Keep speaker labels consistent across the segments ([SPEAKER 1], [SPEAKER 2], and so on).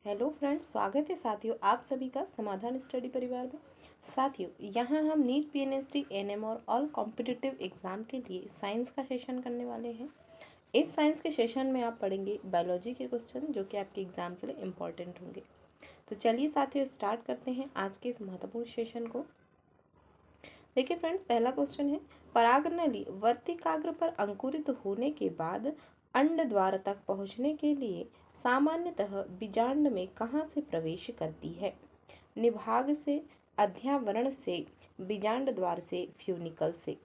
[SPEAKER 1] Hello friends, स्वागत है साथियों आप सभी का समाधान स्टडी परिवार में। साथियों, यहाँ हम नीट पीएनएसटी एनएम और ऑल कॉम्पिटिटिव एग्जाम के लिए साइंस का सेशन करने वाले हैं। इस साइंस के सेशन में आप पढ़ेंगे बायोलॉजी के क्वेश्चन जो कि आपके एग्जाम के लिए इम्पॉर्टेंट होंगे। तो चलिए साथियों स्टार्ट करते हैं आज के इस महत्वपूर्ण सेशन को। देखिए फ्रेंड्स, पहला क्वेश्चन है, परागनली वर्तिकाग्र पर अंकुरित होने के बाद अंड द्वार तक पहुंचने के लिए सामान्यतः बीजांड में कहाँ से प्रवेश करती है? निभाग से, अध्यावरण से, बीजांड द्वार से, फ्यूनिकल से।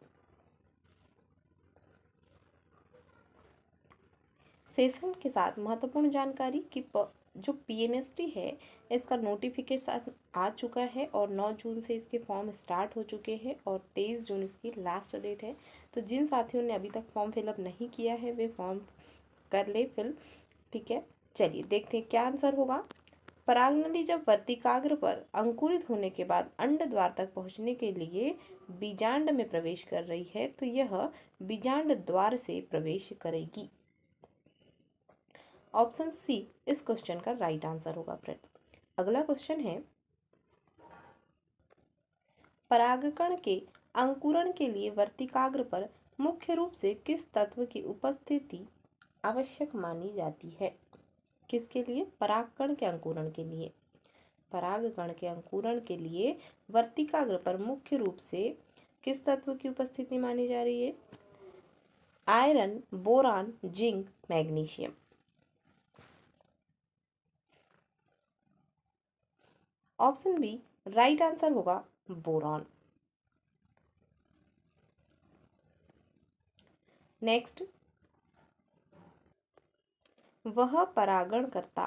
[SPEAKER 1] सेशन के साथ महत्वपूर्ण जानकारी कि जो पीएनएसटी है इसका नोटिफिकेशन आ चुका है और 9 जून से इसके फॉर्म स्टार्ट हो चुके हैं और 23 जून इसकी लास्ट डेट है। तो जिन साथियों ने अभी तक फॉर्म फिलअप नहीं किया है वे फॉर्म कर ले फिल। ठीक है, चलिए देखते हैं क्या आंसर होगा। परागनली जब वर्तिकाग्र पर अंकुरित होने के बाद अंड द्वार तक पहुंचने के लिए बीजांड में प्रवेश कर रही है तो यह बीजांड द्वार से प्रवेश करेगी। ऑप्शन सी इस क्वेश्चन का राइट आंसर होगा फ्रेंड्स। अगला क्वेश्चन है, परागकण के अंकुरण के लिए वर्तिकाग्र पर मुख्य रूप से किस तत्व की उपस्थिति आवश्यक मानी जाती है? किसके लिए? परागकण के अंकुरण के लिए। परागकण के अंकुरण के लिए वर्तिकाग्र पर मुख्य रूप से किस तत्व की उपस्थिति मानी जा रही है? Iron, boron, zinc, magnesium. Option B right answer होगा बोरॉन। नेक्स्ट, वह परागणकर्ता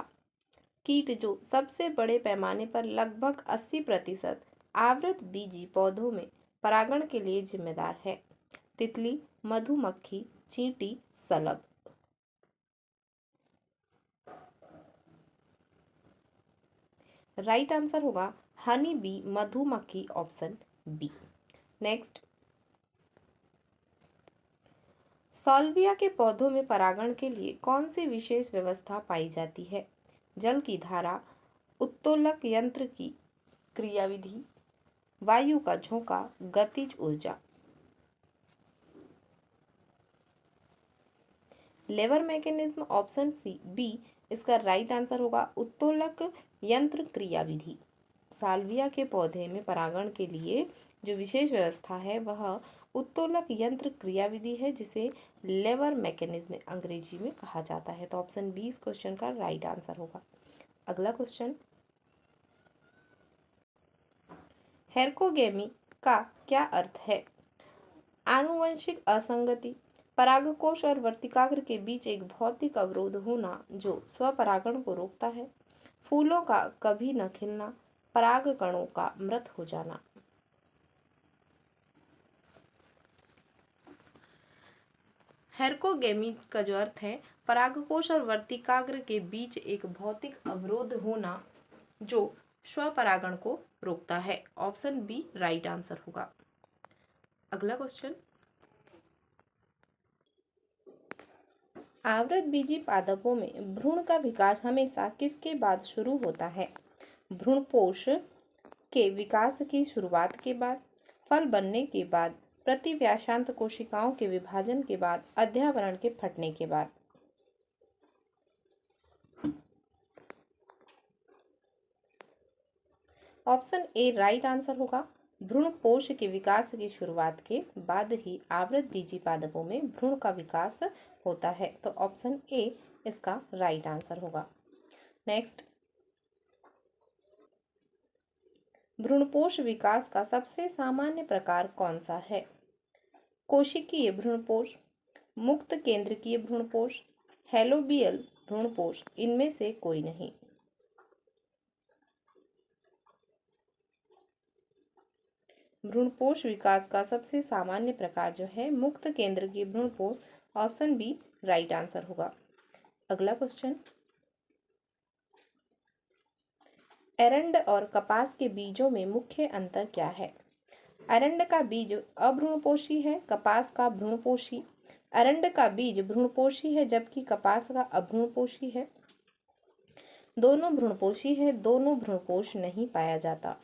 [SPEAKER 1] कीट जो सबसे बड़े पैमाने पर लगभग 80% आवृत बीजी पौधों में परागण के लिए जिम्मेदार है। तितली, मधुमक्खी, चींटी, शलभ। राइट आंसर होगा हनी बी, मधुमक्खी, ऑप्शन बी। नेक्स्ट, साल्विया के पौधों में परागण के लिए कौन सी विशेष व्यवस्था पाई जाती है? जल की धारा, उत्तोलक यंत्र की क्रियाविधि, वायु का झोंका, गतिज ऊर्जा। लेवर मैकेनिज्म, ऑप्शन सी बी इसका राइट आंसर होगा उत्तोलक यंत्र क्रियाविधि। साल्विया के पौधे में परागण के लिए जो विशेष व्यवस्था है वह उत्तोलक यंत्र क्रियाविधि है जिसे लेवर मैकेनिज्म अंग्रेजी में कहा जाता है। तो ऑप्शन बी इस क्वेश्चन का राइट आंसर होगा। अगला क्वेश्चन, हेरकोगेमी का क्या अर्थ है? आनुवंशिक असंगति, परागकोश और वर्तिकाग्र के बीच एक भौतिक अवरोध होना जो स्वपरागण को रोकता है, फूलों का कभी न खिलना, परागकणों का मृत हो जाना। हेरकोगेमी का जो अर्थ है, परागकोश और वर्तिकाग्र के बीच एक भौतिक अवरोध होना जो स्वपरागण को रोकता है। ऑप्शन बी राइट आंसर होगा। अगला क्वेश्चन, आवृत बीजी पादपों में भ्रूण का विकास हमेशा किसके बाद शुरू होता है? भ्रूणपोष के विकास की शुरुआत के बाद, फल बनने के बाद, प्रतिव्यासांत कोशिकाओं के विभाजन के बाद, अध्यावरण के फटने के बाद। ऑप्शन ए राइट आंसर होगा। भ्रूणपोष के विकास की शुरुआत के बाद ही आवृत बीजी पादपों में भ्रूण का विकास होता है। तो ऑप्शन ए इसका राइट आंसर होगा। नेक्स्ट, भ्रूणपोष विकास का सबसे सामान्य प्रकार कौन सा है? कोशिकीय भ्रूणपोष, मुक्त केंद्रकीय भ्रूणपोष, हेलोबियल भ्रूणपोष, इनमें से कोई नहीं। भ्रूणपोष विकास का सबसे सामान्य प्रकार जो है मुक्त केंद्रकीय भ्रूणपोष, ऑप्शन बी राइट आंसर होगा। अगला क्वेश्चन, एरंड और कपास के बीजों में मुख्य अंतर क्या है? एरंड का बीज अभ्रूणपोषी है, कपास का भ्रूणपोषी। एरंड का बीज भ्रूणपोषी है जबकि कपास का अभ्रूणपोषी है। दोनों भ्रूणपोषी है, दोनों भ्रूणपोष नहीं पाया जाता।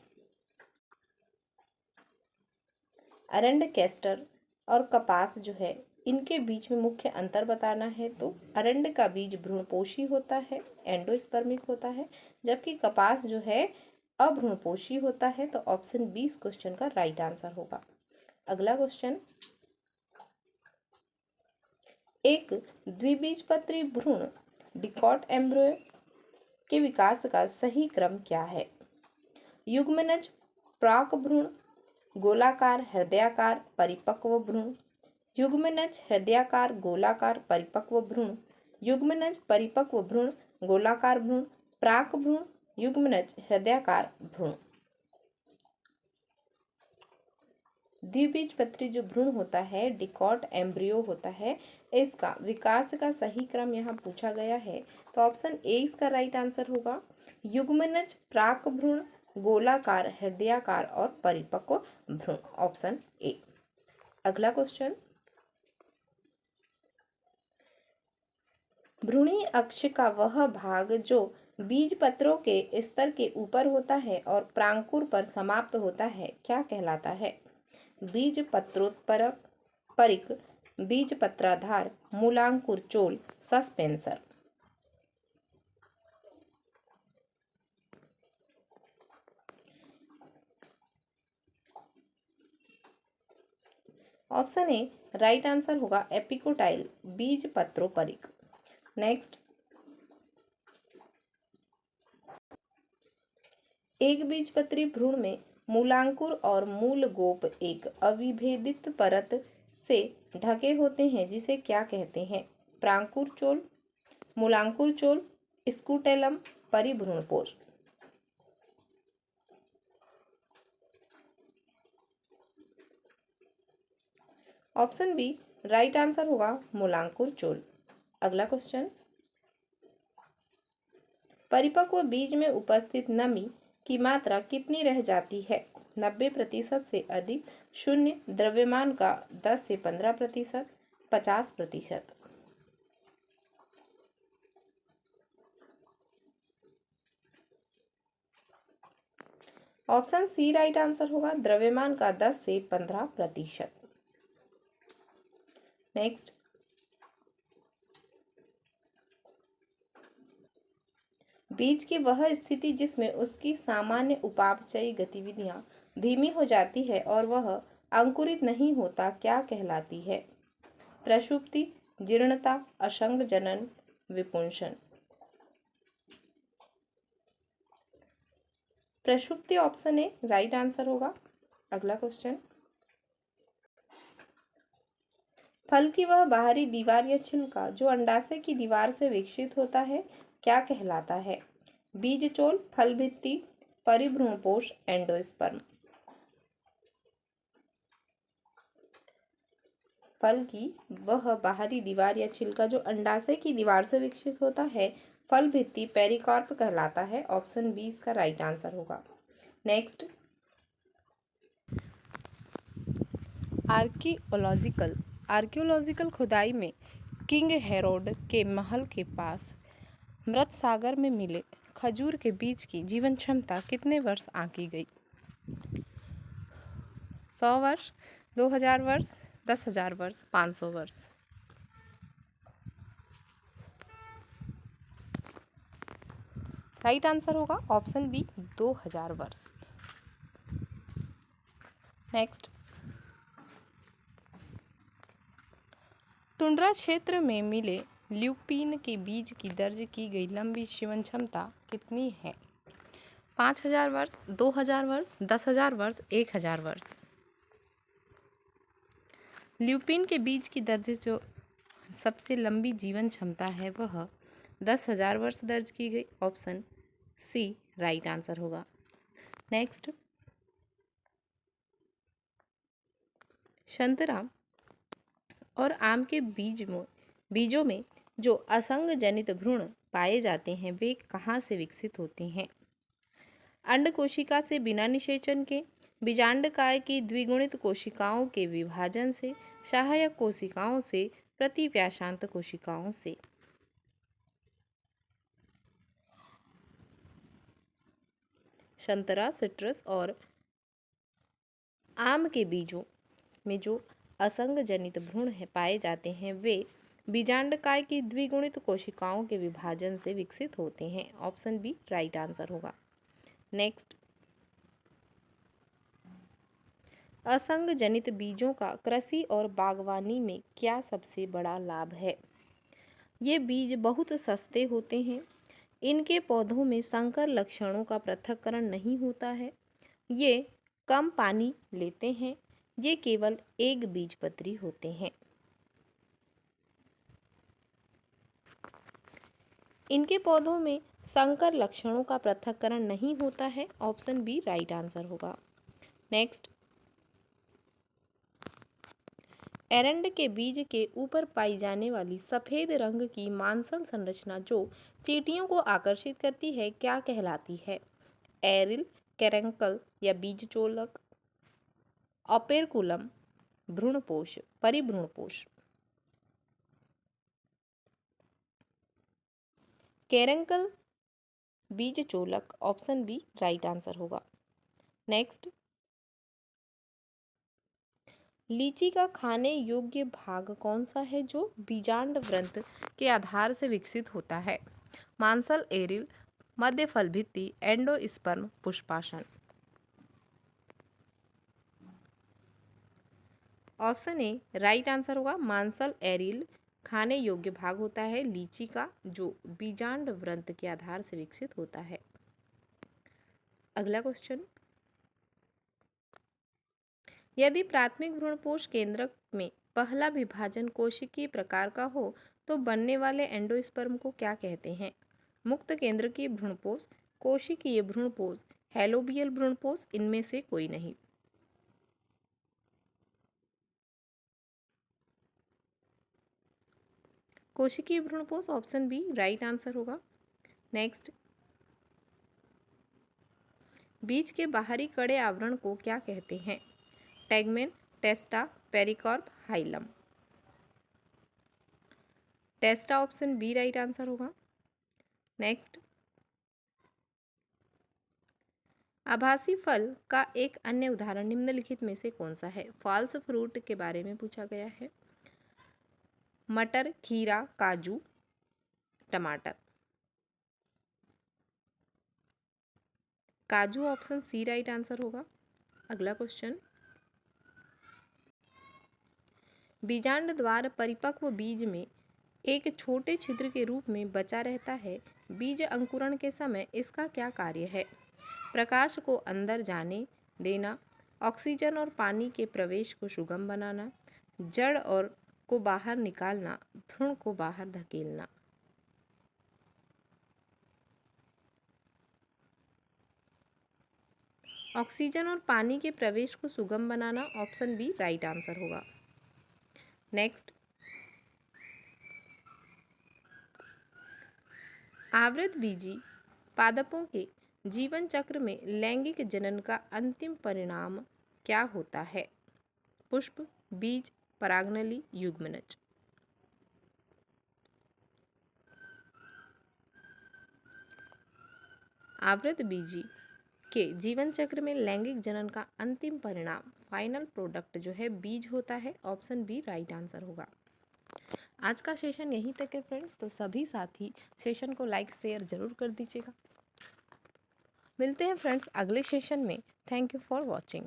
[SPEAKER 1] अरंड, कैस्टर और कपास जो है इनके बीच में मुख्य अंतर बताना है तो अरंड का बीज भ्रूणपोषी होता है, एंडोस्पर्मिक होता है, जबकि कपास जो है अभ्रूणपोषी होता है। तो ऑप्शन बी इस क्वेश्चन का राइट आंसर होगा। अगला क्वेश्चन, एक द्विबीजपत्री भ्रूण डिकॉट एम्ब्रियो के विकास का सही क्रम क्या है? युग्मनज, प्राक भ्रूण, गोलाकार, हृदयाकार, परिपक्व भ्रूण। युग्मनज, हृदयाकार, गोलाकार, परिपक्व भ्रूण। युग्मनज, परिपक्व भ्रूण, गोलाकार भ्रूण, प्राक भ्रूण, युग्मनज, हृदयाकार भ्रूण। द्विबीजपत्री जो भ्रूण होता है डिकॉट एम्ब्रियो होता है, इसका विकास का सही क्रम यहाँ पूछा गया है तो ऑप्शन ए इसका राइट आंसर होगा। युग्मनज, प्राक भ्रूण, गोलाकार, हृदयाकार और परिपक्व भ्रूण, ऑप्शन ए। अगला क्वेश्चन, भ्रूणी अक्ष का वह भाग जो बीज पत्रों के स्तर के ऊपर होता है और प्रांकुर पर समाप्त होता है क्या कहलाता है? बीज पत्रोत्परक, परिक, बीज पत्राधार, मूलांकुर चोल, suspensor. Option A right answer होगा एपिकोटाइल, बीज पत्रोपरिक। नेक्स्ट, एक बीजपत्री भ्रूण में मूलांकुर और मूल गोप एक अविभेदित परत से ढके होते हैं जिसे क्या कहते हैं? प्रांकुर चोल, मूलांकुर चोल, स्कूटेलम, परिभ्रूणपोष। ऑप्शन बी राइट आंसर होगा मूलांकुर चोल। अगला क्वेश्चन, परिपक्व बीज में उपस्थित नमी की मात्रा कितनी रह जाती है? 90% से अधिक, शून्य, द्रव्यमान का 10 से 15%, 50%। ऑप्शन सी राइट आंसर होगा, द्रव्यमान का 10 से 15%। नेक्स्ट, बीज की वह स्थिति जिसमें उसकी सामान्य उपापचयी गतिविधियां धीमी हो जाती है और वह अंकुरित नहीं होता क्या कहलाती है? प्रसुप्ति, जीर्णता, असंग जनन, विपुंसन। प्रसुप्ति ऑप्शन ए राइट आंसर होगा। अगला क्वेश्चन, फल की वह बाहरी दीवार या छिलका जो अंडाशय की दीवार से विकसित होता है क्या कहलाता है? बीजचोल, फल भित्ति, परिभ्रूणपोष, एंडोस्पर्म। फल की वह बाहरी दीवार या छिलका जो अंडाशय की दीवार से विकसित होता है फल भित्ति पेरिकार्प कहलाता है। ऑप्शन बी इसका राइट आंसर होगा। नेक्स्ट, आर्कियोलॉजिकल खुदाई में किंग हेरोड के महल के पास मृत सागर में मिले खजूर के बीज की जीवन क्षमता कितने वर्ष आंकी गई? 100 वर्ष, 2000 वर्ष, 10,000 वर्ष, 500 वर्ष। राइट आंसर होगा ऑप्शन बी 2000 वर्ष। नेक्स्ट, टुंड्रा क्षेत्र में मिले ल्यूपिन के बीज की दर्ज की गई लंबी जीवन क्षमता कितनी है? 5000 वर्ष, 2000 वर्ष, 10,000 वर्ष, 1000 वर्ष। ल्यूपिन के बीज की दर्ज जो सबसे लंबी जीवन क्षमता है वह 10,000 वर्ष दर्ज की गई। ऑप्शन सी राइट आंसर होगा। नेक्स्ट, संतरा और आम के बीजों में जो असंग जनित भ्रूण पाए जाते हैं वे कहाँ से विकसित होते हैं? अंड कोशिका से बिना निषेचन के, बीजांडकाय की द्विगुणित कोशिकाओं के विभाजन से, सहायक कोशिकाओं से, प्रतिव्यासांत कोशिकाओं से। संतरा, सिट्रस और आम के बीजों में जो असंग जनित भ्रूण है पाए जाते हैं वे बीजांडकाय की द्विगुणित कोशिकाओं के विभाजन से विकसित होते हैं। ऑप्शन बी राइट आंसर होगा। नेक्स्ट, असंग जनित बीजों का कृषि और बागवानी में क्या सबसे बड़ा लाभ है? ये बीज बहुत सस्ते होते हैं, इनके पौधों में संकर लक्षणों का पृथक्करण नहीं होता है, ये कम पानी लेते हैं, ये केवल एक बीजपत्री होते हैं। इनके पौधों में संकर लक्षणों का पृथक्करण नहीं होता है। ऑप्शन बी राइट आंसर होगा। नेक्स्ट, एरंड के बीज के ऊपर पाई जाने वाली सफेद रंग की मांसल संरचना जो चींटियों को आकर्षित करती है क्या कहलाती है? एरिल, कैरेंकल या बीजचोलक, ओपेरकुलम, भ्रूणपोष, परिभ्रूणपोष। कैरेंकल, बीजचोलक, ऑप्शन बी राइट आंसर होगा। नेक्स्ट, लीची का खाने योग्य भाग कौन सा है जो बीजांड वृंत के आधार से विकसित होता है? मांसल, एरिल, मध्य फल भित्ति, एंडोस्पर्म, पुष्पासन। ऑप्शन ए राइट आंसर होगा। मांसल एरिल खाने योग्य भाग होता है लीची का जो बीजांड वृंत के आधार से विकसित होता है। अगला क्वेश्चन, यदि प्राथमिक भ्रूणपोष केंद्रक में पहला विभाजन कोशिकीय प्रकार का हो तो बनने वाले एंडोस्पर्म को क्या कहते हैं? मुक्त केंद्रकीय भ्रूणपोष, कोशिकीय भ्रूणपोष, हेलोबियल भ्रूणपोष, इनमें से कोई नहीं। कोशिकीय भ्रूणपोष, ऑप्शन बी राइट आंसर होगा। नेक्स्ट, बीज के बाहरी कड़े आवरण को क्या कहते हैं? Tegmen, टेस्टा, pericarp, hilum. टेस्टा, option B right answer होगा। नेक्स्ट, आभासी फल का एक अन्य उदाहरण निम्नलिखित में से कौन सा है? फॉल्स फ्रूट के बारे में पूछा गया है। मटर, खीरा, काजू, टमाटर। काजू, ऑप्शन सी राइट आंसर होगा। अगला क्वेश्चन, बीजांड द्वार परिपक्व बीज में एक छोटे छिद्र के रूप में बचा रहता है। बीज अंकुरण के समय इसका क्या कार्य है? प्रकाश को अंदर जाने देना, ऑक्सीजन और पानी के प्रवेश को सुगम बनाना, जड़ और को बाहर निकालना, भ्रूण को बाहर धकेलना। ऑक्सीजन और पानी के प्रवेश को सुगम बनाना, ऑप्शन बी राइट आंसर होगा। नेक्स्ट, आवृतबीजी पादपों के जीवन चक्र में लैंगिक जनन का अंतिम परिणाम क्या होता है? पुष्प, बीज, परागनली, युग्मनज। आवृतबीजी के जीवन चक्र में लैंगिक जनन का अंतिम परिणाम फाइनल प्रोडक्ट जो है बीज होता है। ऑप्शन बी राइट आंसर होगा। आज का सेशन यहीं तक है फ्रेंड्स, तो सभी साथी सेशन को लाइक शेयर जरूर कर दीजिएगा। मिलते हैं फ्रेंड्स अगले सेशन में। Thank you for watching.